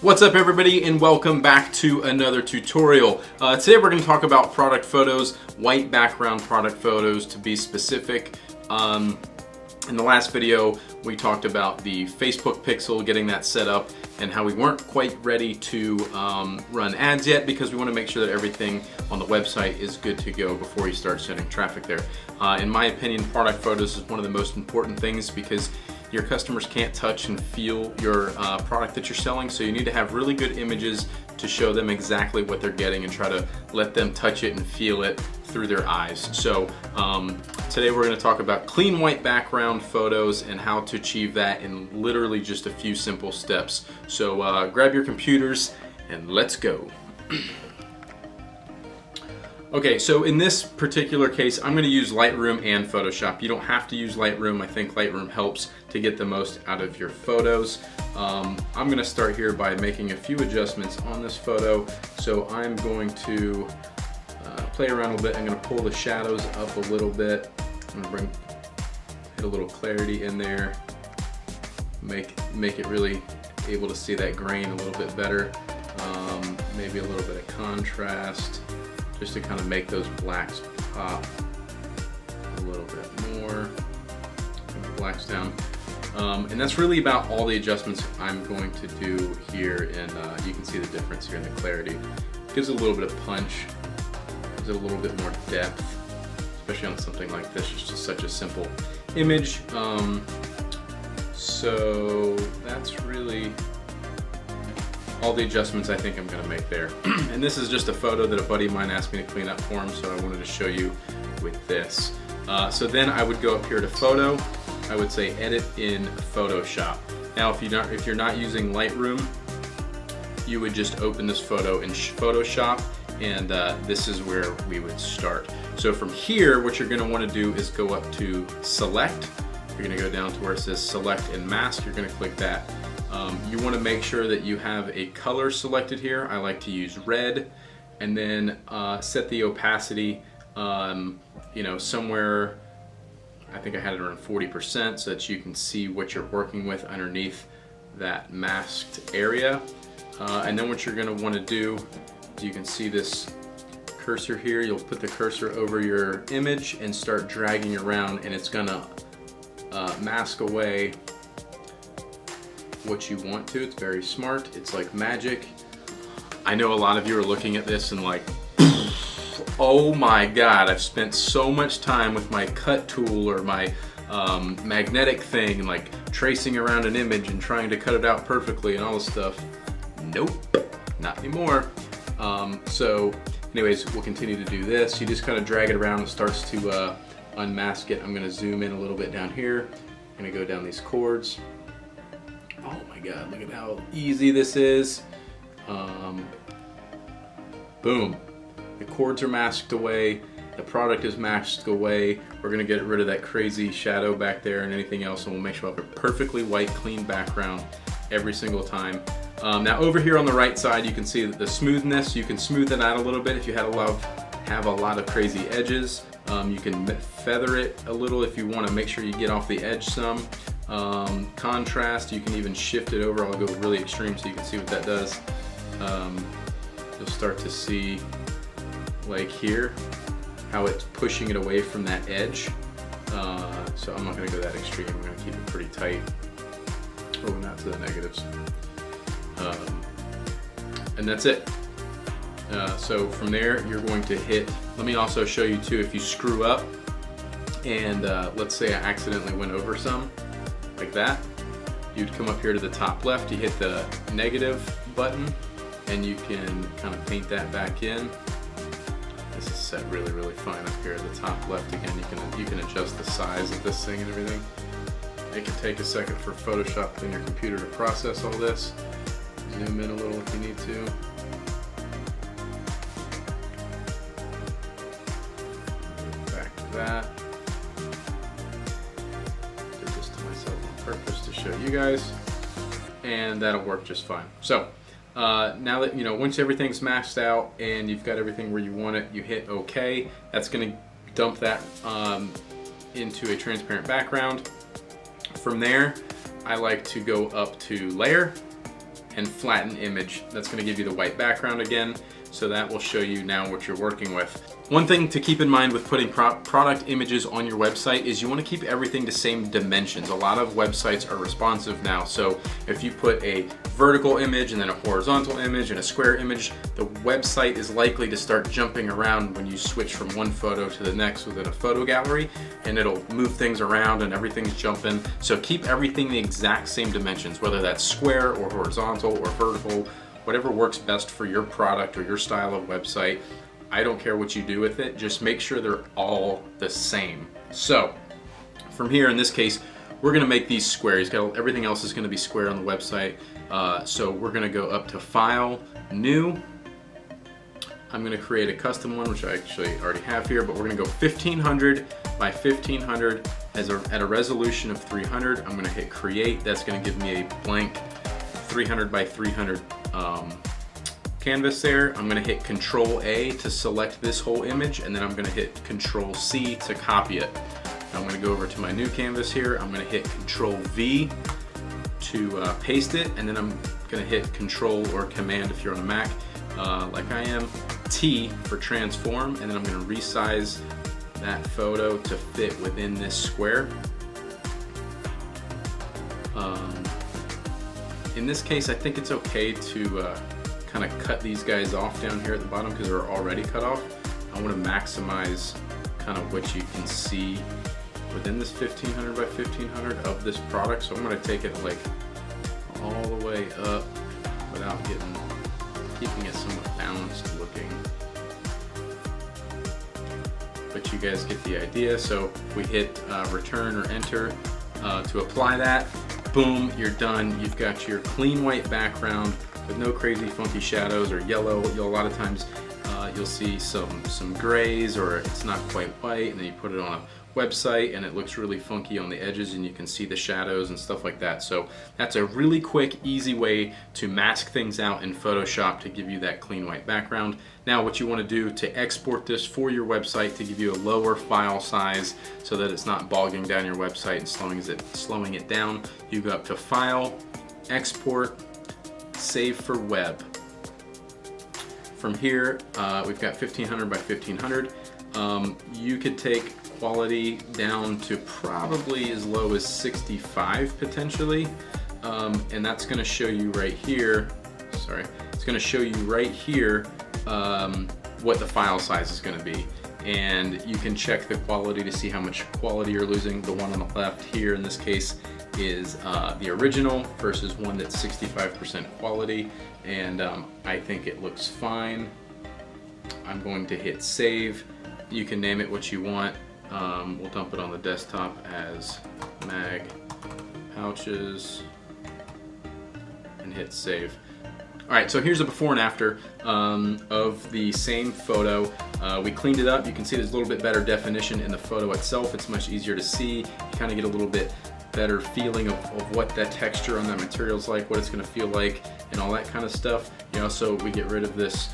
What's up everybody, and welcome back to another tutorial. Today we're going to talk about product photos, white background product photos to be specific. In the last video we talked about the Facebook pixel, getting that set up, and how we weren't quite ready to run ads yet because we want to make sure that everything on the website is good to go before you start sending traffic there. In my opinion, product photos is one of the most important things because your customers can't touch and feel your product that you're selling, so you need to have really good images to show them exactly what they're getting and try to let them touch it and feel it through their eyes. So today we're going to talk about clean white background photos and how to achieve that in literally just a few simple steps. So grab your computers and let's go. Okay, so in this particular case, I'm going to use Lightroom and Photoshop. You don't have to use Lightroom. I think Lightroom helps to get the most out of your photos. I'm going to start here by making a few adjustments on this photo. So I'm going to play around a little bit. I'm going to pull the shadows up a little bit. I'm going to hit a little clarity in there. Make it really able to see that grain a little bit better. Maybe a little bit of contrast, just to kind of make those blacks pop a little bit more. Bring the blacks down. And that's really about all the adjustments I'm going to do here, and you can see the difference here in the clarity. It gives it a little bit of punch, gives it a little bit more depth, especially on something like this. It's just such a simple image. So that's really all the adjustments I think I'm going to make there. And this is just a photo that a buddy of mine asked me to clean up for him, so I wanted to show you with this. So then I would go up here to Photo. I would say Edit in Photoshop. Now if you're not using Lightroom, you would just open this photo in Photoshop, and this is where we would start. So from here, what you're going to want to do is go up to Select. You're going to go down to where it says Select and Mask. You're going to click that. You want to make sure that you have a color selected here. I like to use red, and then set the opacity, somewhere, I think I had it around 40%, so that you can see what you're working with underneath that masked area. And then what you're going to want to do is, you can see this cursor here. You'll put the cursor over your image and start dragging around, and it's going to mask away what you want to. It's very smart. It's like magic. I know a lot of you are looking at this and like, oh my god, I've spent so much time with my cut tool or my magnetic thing, like tracing around an image and trying to cut it out perfectly and all this stuff. Nope, not anymore. So anyways, we'll continue to do this. You just kind of drag it around. It starts to unmask it. I'm going to zoom in a little bit down here. I'm going to go down these chords. Oh my god, look at how easy this is. Boom. The chords are masked away. The product is masked away. We're going to get rid of that crazy shadow back there and anything else, and we'll make sure we have a perfectly white, clean background every single time. Now over here on the right side, you can see the smoothness. You can smooth it out a little bit if you have a lot of crazy edges. You can feather it a little if you want to make sure you get off the edge some. Contrast, you can even shift it over. I'll go really extreme so you can see what that does. You'll start to see, like here, how it's pushing it away from that edge. So I'm not going to go that extreme. I'm going to keep it pretty tight. Oh, not to the negatives. And that's it. So from there, you're going to hit, let me also show you too, if you screw up and let's say I accidentally went over some, like that, you'd come up here to the top left, you hit the negative button, and you can kind of paint that back in. This is set really, really fine up here at the top left. Again, you can adjust the size of this thing and everything. It can take a second for Photoshop in your computer to process all this. Zoom in a little if you need to. Back to that. Did this to myself on purpose to show you guys, and that'll work just fine. So now that once everything's maxed out and you've got everything where you want it, you hit OK. That's going to dump that into a transparent background. From there, I like to go up to Layer and flatten image. That's going to give you the white background again, so that will show you now what you're working with. One thing to keep in mind with putting product images on your website is you want to keep everything the same dimensions. A lot of websites are responsive now, so if you put a vertical image and then a horizontal image and a square image, the website is likely to start jumping around when you switch from one photo to the next within a photo gallery, and it'll move things around and everything's jumping. So keep everything the exact same dimensions, whether that's square or horizontal or vertical, whatever works best for your product or your style of website. I don't care what you do with it, just make sure they're all the same. So from here, in this case, we're gonna make these squares. Everything else is gonna be square on the website. So we're gonna go up to File, New. I'm gonna create a custom one, which I actually already have here, but we're gonna go 1500 by 1500 at a resolution of 300. I'm gonna hit Create. That's gonna give me a blank 300 by 300 canvas there. I'm gonna hit Control A to select this whole image, and then I'm gonna hit Control C to copy it. I'm gonna go over to my new canvas here. I'm gonna hit Control V to paste it, and then I'm gonna hit Control or Command if you're on a Mac, like I am, T for transform, and then I'm gonna resize that photo to fit within this square. In this case, I think it's okay to kind of cut these guys off down here at the bottom because they're already cut off. I want to maximize kind of what you can see within this 1500 by 1500 of this product. So I'm going to take it like all the way up without keeping it somewhat balanced looking. But you guys get the idea. So if we hit return or enter to apply that, boom, you're done. You've got your clean white background with no crazy funky shadows or yellow. A lot of times you'll see some grays, or it's not quite white, and then you put it on a website and it looks really funky on the edges and you can see the shadows and stuff like that. So that's a really quick, easy way to mask things out in Photoshop to give you that clean white background. Now what you want to do to export this for your website to give you a lower file size so that it's not bogging down your website and slowing it down, you go up to File, Export, Save for Web. From here, we've got 1500 by 1500. You could take quality down to probably as low as 65 potentially, and that's going to show you right here. Sorry, it's going to show you right here what the file size is going to be, and you can check the quality to see how much quality you're losing. The one on the left here in this case is the original versus one that's 65% quality, and I think it looks fine. I'm going to hit save. You can name it what you want. We'll dump it on the desktop as mag pouches and hit save. Alright, so here's a before and after of the same photo. We cleaned it up. You can see there's a little bit better definition in the photo itself. It's much easier to see. You kind of get a little bit better feeling of what that texture on that material is like, what it's going to feel like, and all that kind of stuff. You know, so we get rid of this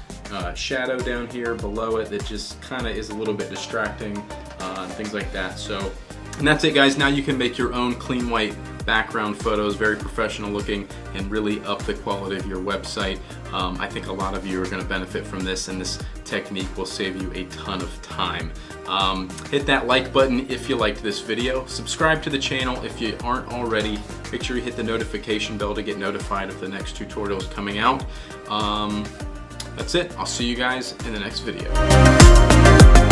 shadow down here below it that just kind of is a little bit distracting, and things like that. So, and that's it, guys. Now you can make your own clean white background photos, very professional looking, and really up the quality of your website. I think a lot of you are going to benefit from this, and this technique will save you a ton of time. Hit that like button if you liked this video. Subscribe to the channel if you aren't already. Make sure you hit the notification bell to get notified of the next tutorials coming out. That's it. I'll see you guys in the next video.